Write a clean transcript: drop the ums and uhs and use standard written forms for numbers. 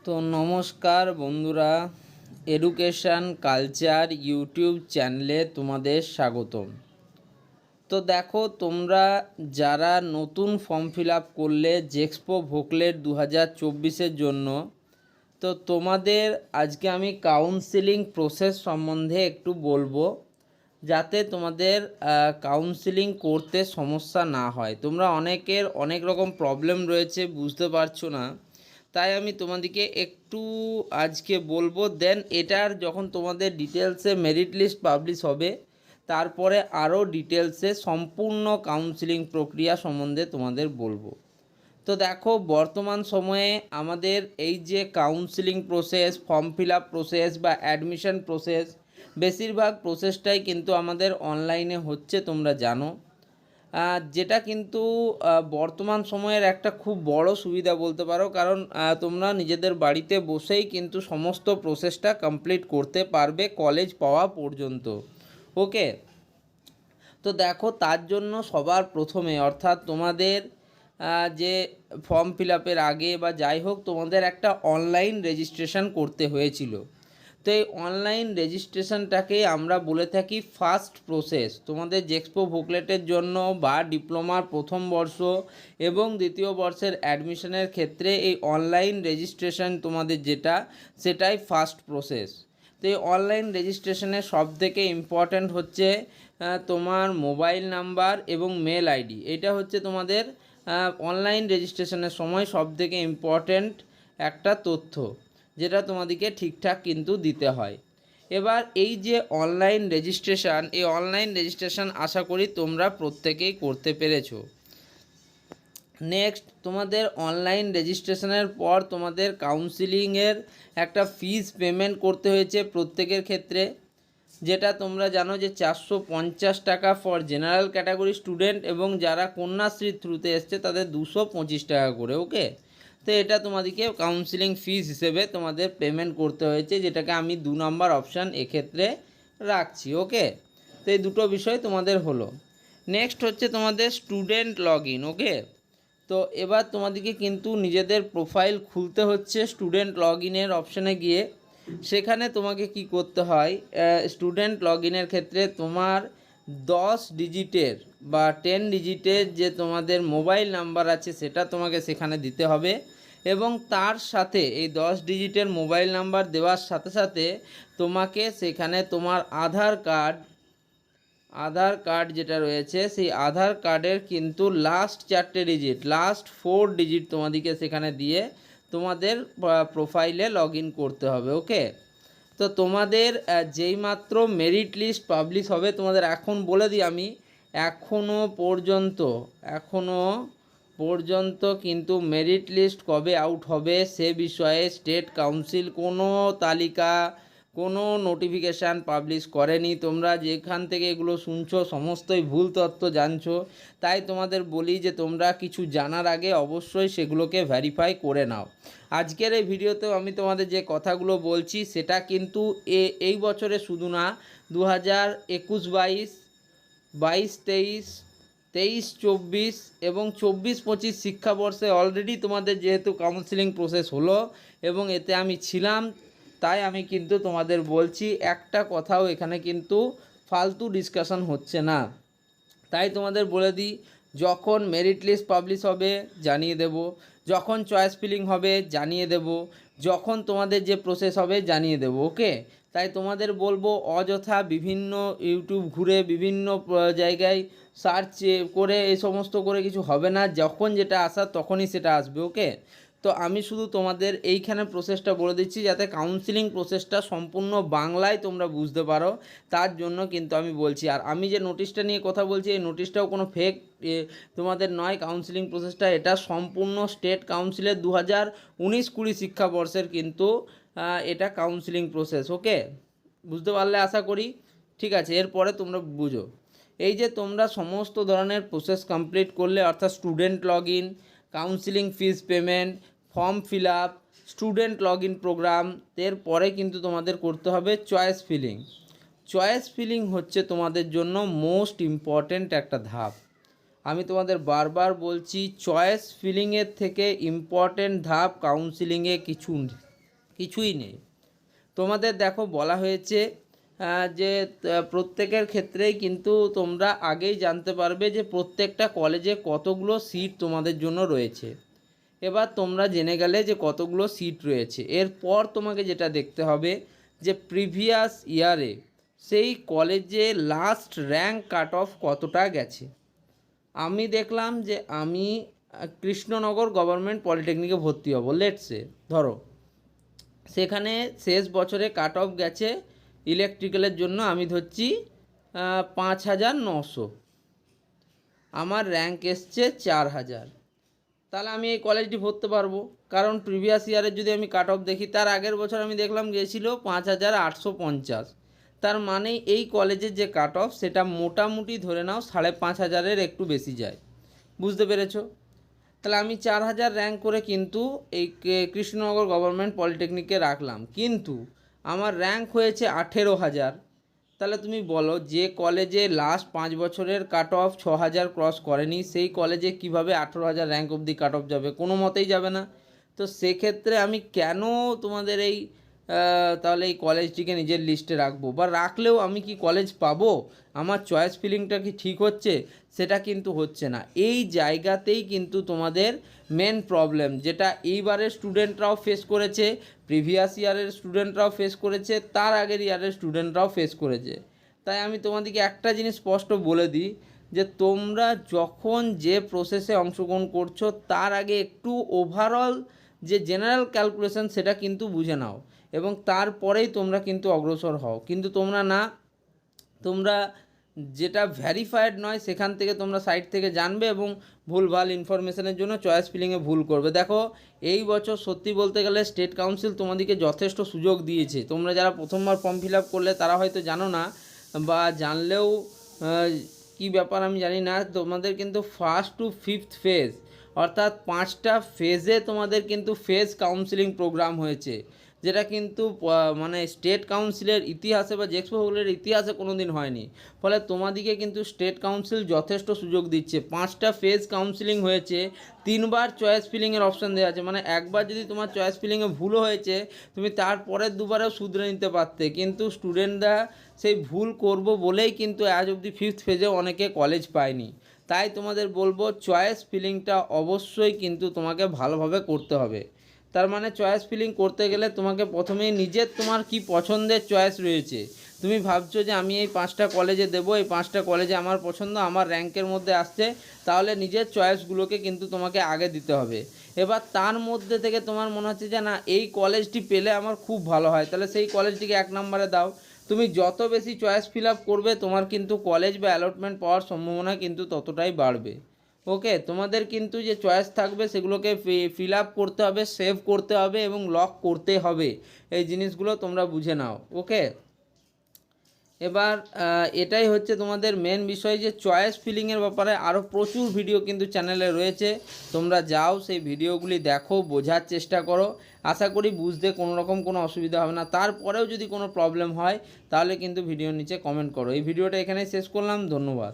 তো নমস্কার বন্ধুরা, এডুকেশান কালচার ইউটিউব চ্যানেলে তোমাদের স্বাগতম। তো দেখো, তোমরা যারা নতুন ফর্ম ফিল আপ করলে জেক্সপো ভোকলেট 2024-এর জন্য, তো তোমাদের আজকে আমি কাউন্সিলিং প্রসেস সম্বন্ধে একটু বলবো, যাতে তোমাদের কাউন্সিলিং করতে সমস্যা না হয়। তোমরা অনেকের অনেক রকম প্রবলেম রয়েছে, বুঝতে পারছো না, তাই আমি তোমাদেরকে একটু আজকে বলবো। দেন এটার যখন তোমাদের ডিটেলসে মেরিট লিস্ট পাবলিশ হবে, তারপরে আরও ডিটেলসে সম্পূর্ণ কাউন্সিলিং প্রক্রিয়া সম্বন্ধে তোমাদের বলবো। তো দেখো, বর্তমান সময়ে আমাদের এই যে counselling process, form fill up process বা অ্যাডমিশন প্রসেস, বেশিরভাগ প্রসেসটাই কিন্তু আমাদের অনলাইনে হচ্ছে, তোমরা জানো। যেটা কিন্তু বর্তমান সময়ের একটা খুব বড় সুবিধা বলতে পারো, কারণ তোমরা নিজেদের বাড়িতে বসেই কিন্তু সমস্ত প্রসেসটা কমপ্লিট করতে পারবে কলেজ পাওয়া পর্যন্ত। ওকে, তো দেখো, তার জন্য সবার প্রথমে, অর্থাৎ তোমাদের যে ফর্ম ফিল আপের আগে বা যাই হোক, তোমাদের একটা অনলাইন রেজিস্ট্রেশন করতে হয়েছিল। তো এই অনলাইন রেজিস্ট্রেশনটাকে আমরা বলে থাকি ফার্স্ট প্রসেস। তোমাদের জেক্সপো ভোকলেটের জন্য বা ডিপ্লোমার প্রথম বর্ষ এবং দ্বিতীয় বর্ষের অ্যাডমিশনের ক্ষেত্রে এই অনলাইন রেজিস্ট্রেশন তোমাদের যেটা, সেটাই ফার্স্ট প্রসেস। তো এই অনলাইন রেজিস্ট্রেশনের সবথেকে ইম্পর্ট্যান্ট হচ্ছে তোমার মোবাইল নাম্বার এবং মেল আইডি। এটা হচ্ছে তোমাদের অনলাইন রেজিস্ট্রেশনের সময় সবথেকে ইম্পর্ট্যান্ট একটা তথ্য, যেটা তোমাদেরকে ঠিকঠাক কিন্তু দিতে হয়। এবার এই যে অনলাইন রেজিস্ট্রেশন, এই অনলাইন রেজিস্ট্রেশন আশা করি তোমরা প্রত্যেকেই করতে পেরেছো। নেক্সট, তোমাদের অনলাইন রেজিস্ট্রেশনের পর তোমাদের কাউন্সিলিংয়ের একটা ফিজ পেমেন্ট করতে হয়েছে প্রত্যেকের ক্ষেত্রে, যেটা তোমরা জানো যে 450 টাকা ফর জেনারেল ক্যাটাগরি স্টুডেন্ট, এবং যারা কন্যাশ্রীর থ্রুতে এসছে তাদের 225 টাকা করে। ওকে, তো এটা তোমাদেরকে কাউন্সিলিং ফিজ হিসেবে তোমাদের পেমেন্ট করতে হয়েছে, যেটাকে আমি 2 নম্বর অপশান এক্ষেত্রে রাখছি। ওকে, তো এই দুটো বিষয় তোমাদের হলো। নেক্সট হচ্ছে তোমাদের স্টুডেন্ট লগ ইন। ওকে, তো এবার তোমাদেরকে কিন্তু নিজেদের প্রোফাইল খুলতে হচ্ছে স্টুডেন্ট লগ ইনের অপশানে গিয়ে। সেখানে তোমাকে কি করতে হয়, স্টুডেন্ট লগ ইনের ক্ষেত্রে তোমার 10 ডিজিটের বা 10 ডিজিটের যে তোমাদের মোবাইল নাম্বার আছে, সেটা তোমাকে সেখানে দিতে হবে। এবং তার সাথে এই 10 ডিজিটের মোবাইল নাম্বার দেওয়ার সাথে সাথে তোমাকে সেখানে তোমার আধার কার্ড যেটা রয়েছে, সেই আধার কার্ডের কিন্তু লাস্ট 4টে ডিজিট, লাস্ট 4 ডিজিট তোমাদেরকে সেখানে দিয়ে তোমাদের প্রোফাইলে লগ ইন করতে হবে। ওকে, তো তোমাদের যেই মাত্র মেরিট লিস্ট পাবলিশ হবে, তোমাদের এখন বলে দিই আমি, এখনও পর্যন্ত কিন্তু মেরিট লিস্ট কবে আউট হবে সে বিষয়ে স্টেট কাউন্সিল কোনো তালিকা, কোনো নোটিফিকেশান পাবলিশ করেনি। তোমরা যেখান থেকে এগুলো শুনছো সমস্তই ভুল তথ্য জানছো, তাই তোমাদের বলি যে তোমরা কিছু জানার আগে অবশ্যই সেগুলোকে ভেরিফাই করে নাও। আজকের এই ভিডিওতেও আমি তোমাদের যে কথাগুলো বলছি, সেটা কিন্তু এই বছরে শুধু না, 2021-22, 22-23, 23-24 এবং 24-25 শিক্ষাবর্ষে অলরেডি তোমাদের যেহেতু কাউন্সিলিং প্রসেস হলো এবং এতে আমি ছিলাম, তাই আমি কিন্তু তোমাদের বলছি, একটা কথাও এখানে কিন্তু ফালতু ডিসকাশন হচ্ছে না। তাই তোমাদের বলে দিই, যখন মেরিট লিস্ট পাবলিশ হবে জানিয়ে দেব, যখন চয়েস ফিলিং হবে জানিয়ে দেব, যখন তোমাদের যে প্রসেস হবে জানিয়ে দেব। ওকে, তাই তোমাদের বলবো, অযথা বিভিন্ন ইউটিউব ঘুরে বিভিন্ন জায়গায় সার্চ করে এই সমস্ত করে কিছু হবে না। যখন যেটা আসার তখনই সেটা আসবে। ওকে, তো আমি শুধু তোমাদের এইখানে প্রসেসটা বলে দিচ্ছি, যাতে কাউন্সিলিং প্রসেসটা সম্পূর্ণ বাংলায় তোমরা বুঝতে পারো, তার জন্য কিন্তু আমি বলছি। আর আমি যে নোটিশটা নিয়ে কথা বলছি, এই নোটিশটাও কোনো ফেক তোমাদের নয়। কাউন্সিলিং প্রসেসটা এটা সম্পূর্ণ স্টেট কাউন্সিলের 2019-20 শিক্ষাবর্ষের কিন্তু এটা কাউন্সিলিং প্রসেস। ওকে, বুঝতে পারলে আশা করি। ঠিক আছে, এরপরে তোমরা বুঝো। এই যে তোমরা সমস্ত ধরনের প্রসেস কমপ্লিট করলে, অর্থাৎ student log in, counselling fees payment, form fill up, student log in programme, এরপরে কিন্তু তোমাদের করতে হবে চয়েস ফিলিং। চয়েস ফিলিং হচ্ছে তোমাদের জন্য মোস্ট ইম্পর্ট্যান্ট একটা ধাপ। আমি তোমাদের বারবার বলছি, চয়েস ফিলিংয়ের থেকে ইম্পর্ট্যান্ট ধাপ কাউন্সিলিংয়ে কিছু কিছুই নেই। তোমাদের দেখো বলা হয়েছে যে প্রত্যেকের ক্ষেত্রেই কিন্তু তোমরা আগেই জানতে পারবে যে প্রত্যেকটা কলেজে কতগুলো সিট তোমাদের জন্য রয়েছে। এবার তোমরা জেনে গেলে যে কতগুলো সিট রয়েছে, এরপর তোমাকে যেটা দেখতে হবে যে প্রিভিয়াস ইয়ারে সেই কলেজে লাস্ট র্যাঙ্ক কাট অফ কতটা গেছে। আমি দেখলাম যে আমি কৃষ্ণনগর গভর্নমেন্ট পলিটেকনিকে ভর্তি হব, লেটসে ধরো, সেখানে শেষ বছরে কাট অফ গেছে ইলেকট্রিক্যালের জন্য আমি ধরছি 5,900, আমার র্যাঙ্ক এসছে 4,000। তাহলে আমি এই কলেজটি ভরতে পারবো, কারণ প্রিভিয়াস ইয়ারের যদি আমি কাট অফ দেখি তার আগের বছর আমি দেখলাম গিয়েছিল 5,850। তার মানে এই কলেজের যে কাট অফ সেটা মোটামুটি ধরে নাও 5,500-এর একটু বেশি যায়। বুঝতে পেরেছো? তাহলে আমি 4,000 র্যাঙ্ক করে কিন্তু এই কৃষ্ণনগর গভর্নমেন্ট পলিটেকনিকে রাখলাম, কিন্তু আমার র্যাঙ্ক হয়েছে 18,000। তাহলে তুমি বলো যে কলেজে লাস্ট 5 বছরের কাট অফ 6,000 ক্রস করেনি সেই কলেজে কিভাবে 18,000 র্যাঙ্ক অবধি কাট অফ যাবে? কোনো মতেই যাবে না। তো সেক্ষেত্রে আমি কেন তোমাদের এই তাহলে এই কলেজটিকে নিজের লিস্টে রাখবো, বা রাখলেও আমি কি কলেজ পাবো? আমার চয়েস ফিলিংটা কি ঠিক হচ্ছে? সেটা কিন্তু হচ্ছে না। এই জায়গাতেই কিন্তু তোমাদের মেন প্রবলেম, যেটা এইবারের স্টুডেন্টরাও ফেস করেছে, প্রিভিয়াস ইয়ারের স্টুডেন্টরাও ফেস করেছে, তার আগের ইয়ারের স্টুডেন্টরাও ফেস করেছে। তাই আমি তোমাদেরকে একটা জিনিস স্পষ্ট বলে দিই যে তোমরা যখন যে প্রসেসে অংশগ্রহণ করছো তার আগে একটু ওভারঅল যে জেনারেল ক্যালকুলেশন সেটা কিন্তু বুঝে নাও, এবং তারপরেই তোমরা কিন্তু অগ্রসর হও। কিন্তু তোমরা যেটা ভ্যারিফাইড নয় সেখান থেকে তোমরা সাইট থেকে জানবে এবং ভুলভাল ইনফরমেশনের জন্য চয়েস ফিলিংয়ে ভুল করবে। দেখো এই বছর সত্যি বলতে গেলে স্টেট কাউন্সিল তোমাদেরকে যথেষ্ট সুযোগ দিয়েছে। তোমরা যারা প্রথমবার ফর্ম ফিল আপ করলে তারা হয়তো জানো না, বা জানলেও কি ব্যাপার আমি জানি না, তোমাদের কিন্তু 1st to 5th ফেজ অর্থাৎ 5টা ফেজে তোমাদের কিন্তু ফেজ কাউন্সিলিং প্রোগ্রাম হয়েছে, যেটা কিন্তু মানে স্টেট কাউন্সিলের ইতিহাসে বা জেক্সপোগুলোর ইতিহাসে কোনো দিন হয়নি। ফলে তোমাদিকে কিন্তু স্টেট কাউন্সিল যথেষ্ট সুযোগ দিচ্ছে। 5টা ফেজ কাউন্সিলিং হয়েছে, 3বার চয়েস ফিলিংয়ের অপশান দেওয়া আছে, মানে একবার যদি তোমার চয়েস ফিলিংয়ে ভুলও হয়েছে তুমি তারপরের দুবারেও শুধরে নিতে পারতে, কিন্তু স্টুডেন্টরা সেই ভুল করব বলেই কিন্তু আজ অবধি 5th ফেজে অনেকে কলেজ পায়নি। তাই তোমাদের বলবো চয়েস ফিলিংটা অবশ্যই কিন্তু তোমাকে ভালোভাবে করতে হবে। তার মানে চয়েস ফিলিং করতে গেলে তোমাকে প্রথমেই নিজের তোমার কি পছন্দের চয়েস রয়েছে, তুমি ভাবছো যে আমি এই 5টা কলেজে দেবো, এই 5টা কলেজে আমার পছন্দ, আমার র্যাঙ্কের মধ্যে আসছে, তাহলে নিজের চয়েসগুলোকে কিন্তু তোমাকে আগে দিতে হবে। এবার তার মধ্যে থেকে তোমার মনে হচ্ছে যে না এই কলেজটি পেলে আমার খুব ভালো হয়, তাহলে সেই কলেজটিকে 1 নম্বরে দাও। তুমি যত বেশি চয়েস ফিল আপ করবে তোমার কিন্তু কলেজ বা অ্যালটমেন্ট পাওয়ার সম্ভাবনা কিন্তু ততটাই বাড়বে। ওকে, তোমাদের কিন্তু যে চয়েস থাকবে সেগুলোকে ফিল আপ করতে হবে, সেভ করতে হবে এবং লক করতে হবে। এই জিনিসগুলো তোমরা বুঝে নাও। ওকে, এবার এটাই হচ্ছে তোমাদের মেন বিষয়, যে চয়েস ফিলিংয়ের ব্যাপারে আরও প্রচুর ভিডিও কিন্তু চ্যানেলে রয়েছে, তোমরা যাও সেই ভিডিওগুলি দেখো, বোঝার চেষ্টা করো। আশা করি বুঝতে কোনো রকম কোনো অসুবিধা হবে না। তারপরেও যদি কোনো প্রবলেম হয় তাহলে কিন্তু ভিডিওর নিচে কমেন্ট করো। এই ভিডিওটা এখানেই শেষ করলাম, ধন্যবাদ।